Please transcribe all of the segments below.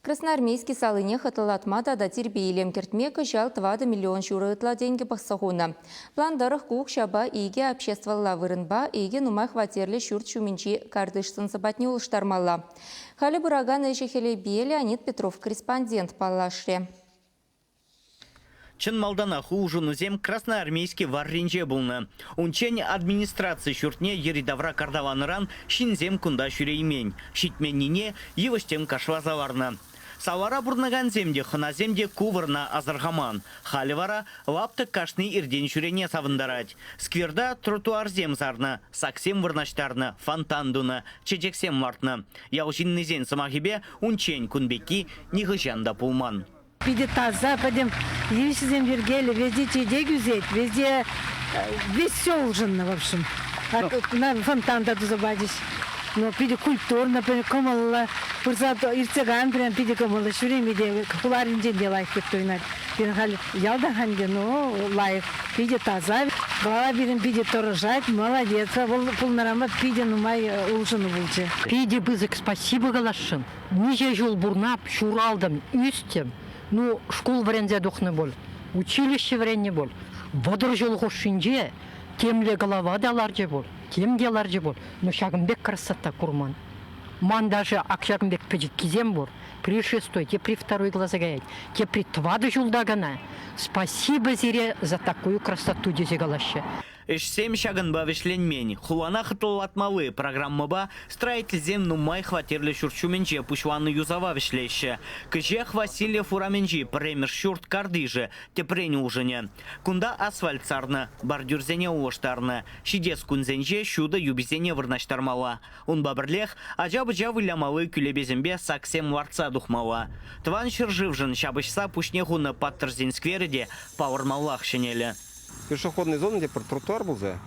Красноармейский салыне хатылатмада да тербейлем кертмека жал 20 миллион шурытла деньги пахсахуна. Пландарах кук шаба иге обществовала вырынба, иге нумай хватерле шурт шуминчи кардышсын сабатни улыштармалла. Хали бураган эшехеле бие Леонид Петров, корреспондент Палашре. Чын малдана хужунузем красноармейский варринже булны. Унчен администрация шуртне еридавра кардаваныран шинзем кунда шүреймен. Шитменнине евыштем кашвазаварны. Савара бурнаган земде, хыназемде кувырна азархаман. Халивара лапты кашны ирден шүрене савындарать. Скверда тротуар земзарны, саксем вырнаштарны, фонтандуны, чечексем вартны. Яужиннызен самахибе унчен кунбеки нихыжанда пулман. Видит таза, пойдем, евсизем вергели, везде чеде гюзеть, везде весело, в общем. На фонтан-то забадись. Но пиде культурно, комала, пурсато ирцеган, прям пиде комала, шурими де, куларин ден де лайк кептойнар. Пирхали ялда ханде, но лайк, пиде таза, бала бирин пиде торожать, молодец, пулнарама пиде нумай улшыны булчы. Пиде бызык спасибо галашын. Ниже жол бурнап, шуралдым, үстем. Ну, школ варензе духны бол, училище варенне бол. Бодыр жол хошинже, темле голова даларже бол, тем деларже бол. Но шагымбек красота курман. Ман даже акшагымбек педжик кизем бол. При шестой, те при второй глаза гаять, те при твады жулда гана. Спасибо зире за такую красоту дезе галаще. Эшсем шагын бавишленмень. Хулана хытылатмалы программаба строительзем нумай хватерлі шурчуменче пушваны юзава вишлеще. Кыжех Васильев ураменжи премер шурт кардыжы тепрени ужыне. Кунда асфальт сарны, бордюрзене уоштарны. Шидес кунзенже шуда юбизене вырнаштармала. Он бабырлех ажабы-жа вылямалы күлебезембе саксем варца духмала. Тван шыржывжын шабышса пушнехуны паттырзен скверде пауырмаллах шенелі. Пешеходной зоны, где тротуар был за,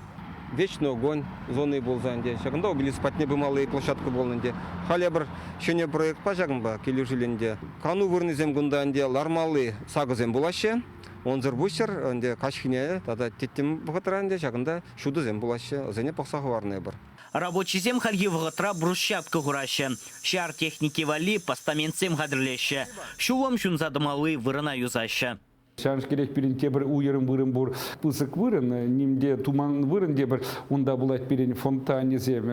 вечный огонь зоны был за, где шаганда убили спать бы малые площадку был нде. Халябр шене проект пажагнба келюжиленде. Кану вырнызем гунданде лармалы сагызем булаще. Он зербусер, нде кашхине, тада теттем бухатранде шаганда шудызем булаще. Зене пахсахварный бар. Рабочий зем хальгивгатра брусчатка гураща. Шар техники вали постаментсем гадрлеще. Шулом шун задымалы вырына юзаща. Шанш керек берен тебір уйырын вырын бұр пысық вырын, немде туман вырын дебір, онда бұлайт берен фонтане зем,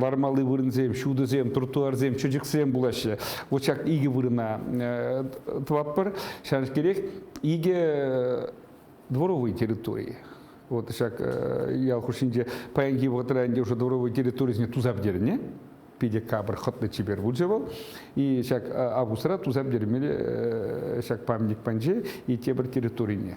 лармалы вырын зем, шуды зем, тротуар зем, чөжік зем бұлашы. Очак иге вырына твап бар. Шанш керек иге дворовой территории. Вот шак я хушинже паянги вот ранде уже дворовой территории тузап дерне. Пиде кабр хотны чибер вуджевал и шак авусра тузап дермели шак памятник панже и тебр территории.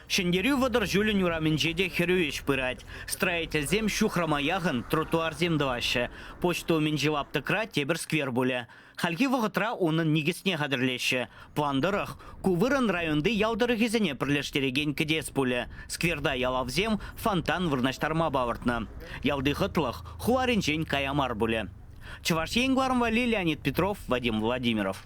Шендерю водор жюлен юраменжеде херюеш пырать. Строитель зем шухрама ягын тротуар зем дваще. Почту менжевап тыкра тебр сквер буле. Хальги вагатра onun нигесне хадырлеще. Пландырах кувырын районды ялдыры кезене пірлештереген кедес буле. Скверда ялавзем фонтан вырнаштарма бавыртна. Ялды хытлых хуаринчен каямар буле. Чувашьен Глармвали, Леонид Петров, Вадим Владимиров.